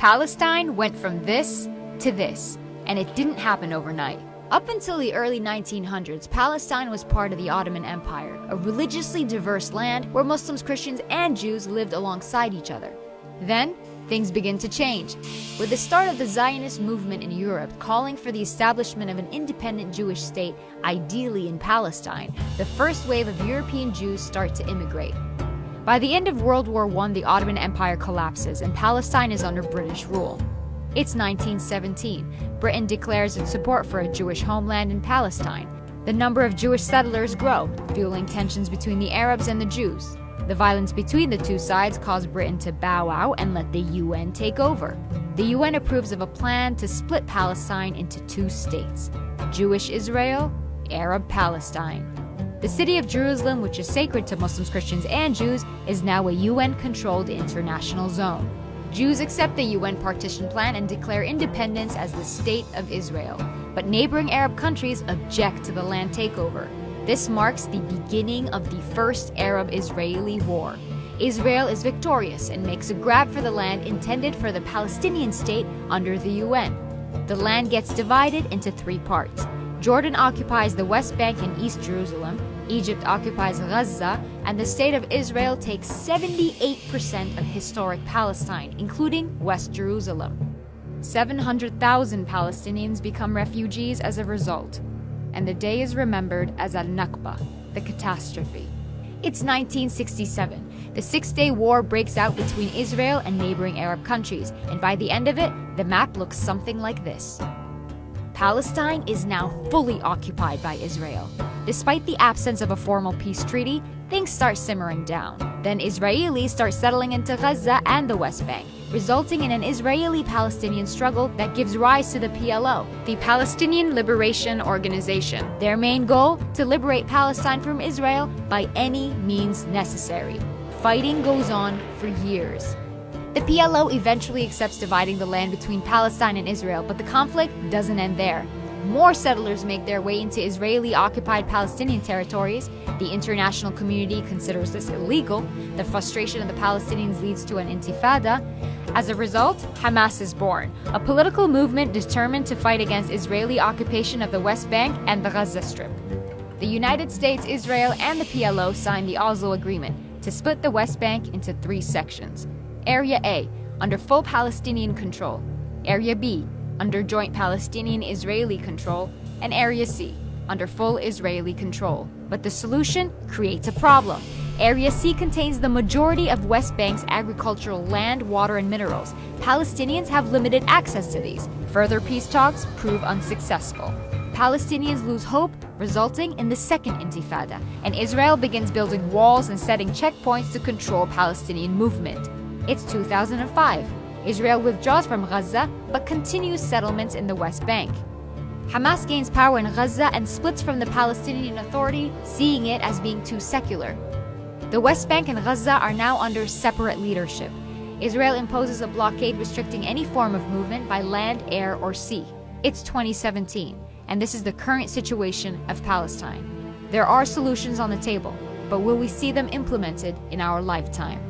Palestine went from this to this, and it didn't happen overnight. Up until the early 1900s, Palestine was part of the Ottoman Empire, a religiously diverse land where Muslims, Christians, and Jews lived alongside each other. Then, things begin to change, with the start of the Zionist movement in Europe calling for the establishment of an independent Jewish state, ideally in Palestine. The first wave of European Jews start to immigrate. By the end of World War I, the Ottoman Empire collapses and Palestine is under British rule. It's 1917. Britain declares its support for a Jewish homeland in Palestine. The number of Jewish settlers grow, fueling tensions between the Arabs and the Jews. The violence between the two sides caused Britain to bow out and let the UN take over. The UN approves of a plan to split Palestine into two states: Jewish Israel, Arab Palestine. The city of Jerusalem, which is sacred to Muslims, Christians, and Jews, is now a UN-controlled international zone. Jews accept the UN partition plan and declare independence as the State of Israel. But neighboring Arab countries object to the land takeover. This marks the beginning of the First Arab-Israeli War. Israel is victorious and makes a grab for the land intended for the Palestinian state under the UN. The land gets divided into three parts. Jordan occupies the West Bank and East Jerusalem, Egypt occupies Gaza, and the State of Israel takes 78% of historic Palestine, including West Jerusalem. 700,000 Palestinians become refugees as a result, and the day is remembered as Al-Nakba, the catastrophe. It's 1967. The Six-Day War breaks out between Israel and neighboring Arab countries, and by the end of it, the map looks something like this. Palestine is now fully occupied by Israel. Despite the absence of a formal peace treaty, things start simmering down. Then Israelis start settling into Gaza and the West Bank, resulting in an Israeli-Palestinian struggle that gives rise to the PLO, the Palestinian Liberation Organization. Their main goal? To liberate Palestine from Israel by any means necessary. Fighting goes on for years. The PLO eventually accepts dividing the land between Palestine and Israel, but the conflict doesn't end there. More settlers make their way into Israeli-occupied Palestinian territories. The international community considers this illegal. The frustration of the Palestinians leads to an intifada. As a result, Hamas is born, a political movement determined to fight against Israeli occupation of the West Bank and the Gaza Strip. The United States, Israel, and the PLO signed the Oslo Agreement to split the West Bank into three sections. Area A, under full Palestinian control. Area B, under joint Palestinian-Israeli control. And Area C, under full Israeli control. But the solution creates a problem. Area C contains the majority of West Bank's agricultural land, water, and minerals. Palestinians have limited access to these. Further peace talks prove unsuccessful. Palestinians lose hope, resulting in the second intifada, and Israel begins building walls and setting checkpoints to control Palestinian movement. It's 2005. Israel withdraws from Gaza, but continues settlements in the West Bank. Hamas gains power in Gaza and splits from the Palestinian Authority, seeing it as being too secular. The West Bank and Gaza are now under separate leadership. Israel imposes a blockade restricting any form of movement by land, air, or sea. It's 2017, and this is the current situation of Palestine. There are solutions on the table, but will we see them implemented in our lifetime?